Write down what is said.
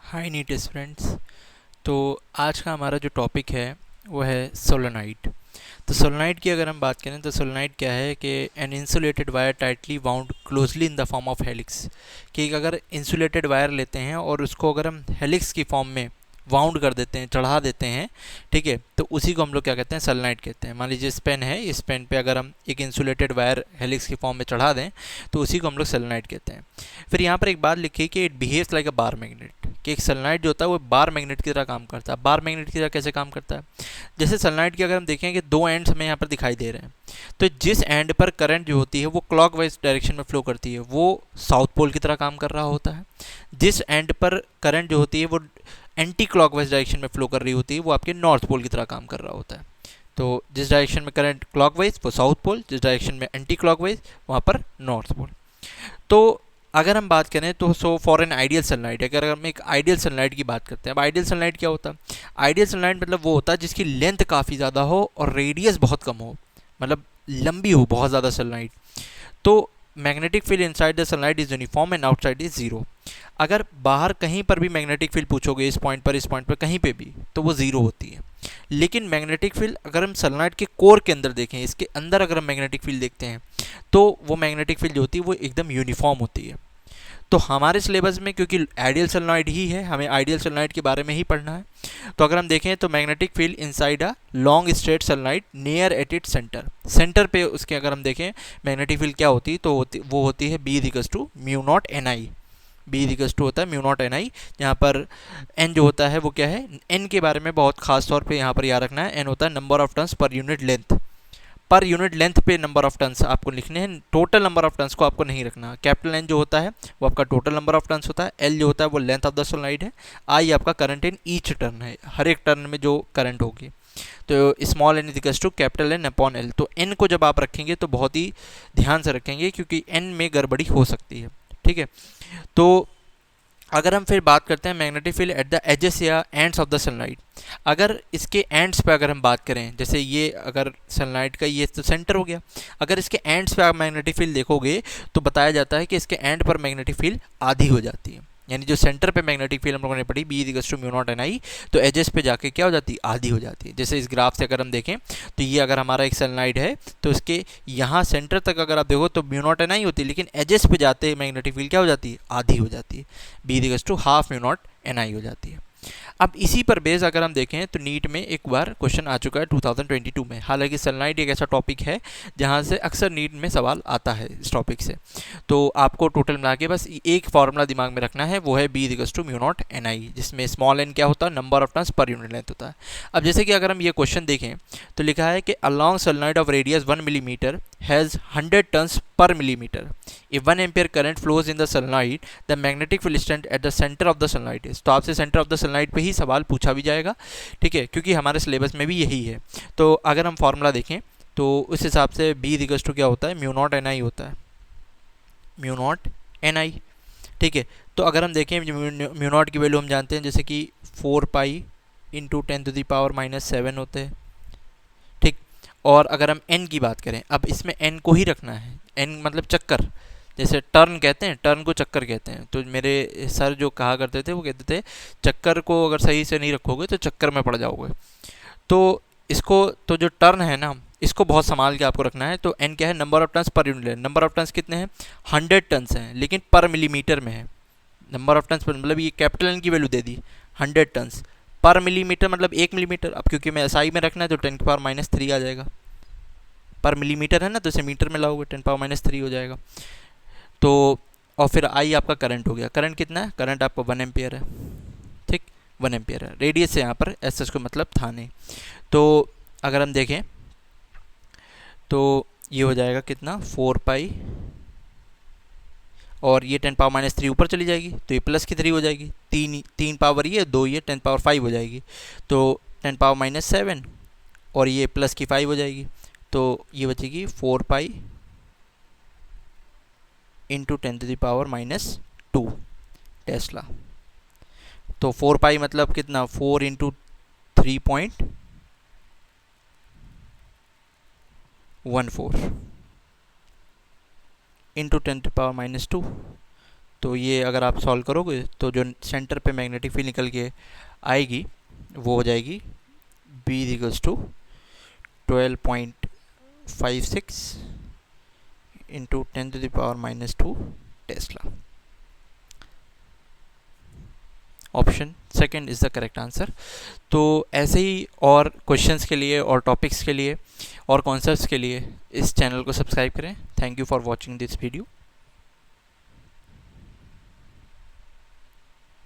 हाय NEET students. तो आज का हमारा जो टॉपिक है वो है सोलेनोइड। तो सोलेनोइड की अगर हम बात करें तो सोलेनोइड क्या है कि an insulated wire tightly wound closely in the form of helix. कि अगर इंसुलेटेड वायर लेते हैं और उसको अगर हम हेलिक्स की फॉर्म में वाउंड कर देते हैं, चढ़ा देते हैं, ठीक है, तो उसी को हम लोग क्या कहते हैं, सोलेनोइड कहते हैं। मान लीजिए इस पेन है, इस पेन पे अगर हम एक इंसुलेटेड वायर हेलिक्स की फॉर्म में चढ़ा दें तो उसी को हम लोग सोलेनोइड कहते हैं। फिर यहाँ पर एक बात लिखी कि it behaves like a bar magnet, कि एक सोलेनोइड जो होता है वो बार मैग्नेट की तरह काम करता है। बार मैग्नेट की तरह कैसे काम करता है? जैसे सोलेनोइड की अगर हम देखें कि दो एंड्स हमें यहाँ पर दिखाई दे रहे हैं, तो जिस एंड पर करंट जो होती है वो क्लॉकवाइज डायरेक्शन में फ्लो करती है, वो साउथ पोल की तरह काम कर रहा होता है। जिस एंड पर करंट जो होती है वो एंटी क्लॉकवाइज डायरेक्शन में फ्लो कर रही होती है, वो आपके नॉर्थ पोल की तरह काम कर रहा होता है। तो जिस डायरेक्शन में करंट क्लॉकवाइज वो साउथ पोल, जिस डायरेक्शन में एंटी क्लॉकवाइज वहाँ पर नॉर्थ पोल। तो अगर हम बात करें तो so for an ideal sunlight, अगर हम एक आइडियल सनलाइट की बात करते हैं, अब आइडियल सनलाइट क्या होता है? आइडियल सनलाइट मतलब वो होता है जिसकी लेंथ काफ़ी ज़्यादा हो और रेडियस बहुत कम हो, मतलब लंबी हो बहुत ज़्यादा सनलाइट। तो magnetic field inside the sunlight is uniform and outside is zero. अगर बाहर कहीं पर भी मैग्नेटिक फील्ड पूछोगे, इस पॉइंट पर कहीं पे भी, तो वो ज़ीरो होती है। लेकिन मैग्नेटिक फील्ड अगर हम सनलाइट के कोर के अंदर देखें, इसके अंदर अगर हम मैग्नेटिक फील्ड देखते हैं, तो वो मैग्नेटिक फील्ड जो होती है वो एकदम यूनिफॉर्म होती है। तो हमारे सिलेबस में क्योंकि आइडियल सोलेनोइड ही है, हमें आइडियल सोलेनोइड के बारे में ही पढ़ना है। तो अगर हम देखें तो magnetic field inside a long straight solenoid near at it centre, centre पे उसके अगर हम देखें मैग्नेटिक फील्ड क्या होती है, तो वो होती है B equals to mu naught N I. B equals to होता है म्यू नॉट एन आई, जहाँ पर एन जो होता है वो क्या है, एन के बारे में बहुत खास तौर पे यहाँ पर याद रखना है। एन होता है number of turns per unit length, पर यूनिट लेंथ पे नंबर ऑफ टर्न्स आपको लिखने हैं, टोटल नंबर ऑफ टर्न्स को आपको नहीं रखना। कैपिटल एन जो होता है वो आपका टोटल नंबर ऑफ टर्न्स होता है, एल जो होता है वो लेंथ ऑफ द सोलेनोइड है, आई आपका करंट इन ईच टर्न है, हर एक टर्न में जो करंट होगी। तो small N equals to capital N upon L. तो एन को जब आप रखेंगे तो बहुत ही ध्यान से रखेंगे क्योंकि एन में गड़बड़ी हो सकती है, ठीक है। तो अगर हम फिर बात करते हैं magnetic field at the edges या एंड्स ऑफ द सनलाइट, अगर इसके एंड्स पे अगर हम बात करें, जैसे ये अगर सनलाइट का ये तो सेंटर हो गया, अगर इसके एंड्स पे आप मैग्नेटिक फील्ड देखोगे तो बताया जाता है कि इसके एंड पर मैग्नेटिक फील्ड आधी हो जाती है। यानी जो सेंटर पे मैग्नेटिक फील्ड हम लोगों ने पढ़ी B equals to mu naught N I, तो एजेस पे जाके क्या हो जाती है, आधी हो जाती है। जैसे इस ग्राफ से अगर हम देखें तो ये अगर हमारा एक सनलाइट है तो इसके यहाँ सेंटर तक अगर आप देखो तो म्यू नॉट एन आई होती है, लेकिन एजेस पे जाते मैग्नेटिक फील्ड क्या हो जाती है, आधी हो जाती है, B equals to half mu naught N I हो जाती है। अब इसी पर बेस अगर हम देखें तो नीट में एक बार क्वेश्चन आ चुका है 2022 में। हालांकि सनलाइट एक ऐसा टॉपिक है जहां से अक्सर नीट में सवाल आता है इस टॉपिक से। तो आपको टोटल मिला के बस एक फॉर्मूला दिमाग में रखना है, वो है B equals to mu naught N I, जिसमें स्मॉल एन क्या होता है, number of turns per unit length होता है। अब जैसे कि अगर हम ये क्वेश्चन देखें तो लिखा है कि along solenoid of radius 1 millimetre has 100 turns per millimetre. If 1 ampere current flows in the solenoid, the magnetic field strength at the center of the solenoid is। तो आपसे सेंटर ऑफ द solenoid पे ही सवाल पूछा भी जाएगा, ठीक है, क्योंकि हमारे सिलेबस में भी यही है। तो अगर हम फॉर्मूला देखें तो उस हिसाब से बी इक्वल्स टू क्या होता है, म्यू नॉट एन आई होता है, म्यू नॉट एन आई, ठीक है। तो अगर हम देखें म्यू नॉट की वैल्यू हम जानते हैं, जैसे कि 4 पाई इंटू 10⁻⁻7 होते हैं, ठीक। और अगर हम एन की बात करें, अब इसमें एन को ही रखना है, एन मतलब चक्कर, जैसे टर्न कहते हैं, टर्न को चक्कर कहते हैं। तो मेरे सर जो कहा करते थे वो कहते थे चक्कर को अगर सही से नहीं रखोगे तो चक्कर में पड़ जाओगे। तो इसको, तो जो टर्न है ना, इसको बहुत संभाल के आपको रखना है। तो एन क्या है, number of turns per unit. Number of turns कितने हैं, 100 टर्न्स हैं, लेकिन पर मिलीमीटर में है। नंबर ऑफ टर्न्स पर मतलब ये कैपिटल एन की वैल्यू दे दी 100 टर्न्स पर मिलीमीटर, मतलब 1 मिलीमीटर। अब क्योंकि मैं एसआई में रखना है तो 10⁻³ आ जाएगा, पर मिलीमीटर है ना, तो इसे मीटर में लाओगे 10⁻³ हो जाएगा। तो और फिर आई आपका करंट हो गया। करंट कितना है, करंट आपका 1 एम्पियर है, ठीक, 1 एम्पियर है। रेडियस से यहाँ पर एस एस को मतलब था नहीं। तो अगर हम देखें तो ये हो जाएगा कितना, 4 पाई, और ये 10⁻³ ऊपर चली जाएगी तो ये प्लस की 3 हो जाएगी, तीन तीन पावर ये, दो ये, 10⁻⁵ हो जाएगी। तो 10⁻⁻7 और ये प्लस की 5 हो जाएगी, तो ये बचेगी 4 पाई इंटू 10⁻⁻2 टेस्ला। तो 4 पाई मतलब कितना, 4 इंटू 3.14 इंटू 10⁻⁻2, तो ये अगर आप सॉल्व करोगे तो जो सेंटर पे मैग्नेटिक फील्ड निकल के आएगी वो हो जाएगी B equals to 12.56 into 10⁻⁻² tesla. Option second is the correct answer. तो ऐसे ही और क्वेश्चंस के लिए और टॉपिक्स के लिए और कॉन्सेप्ट्स के लिए इस चैनल को सब्सक्राइब करें। Thank you for watching this video.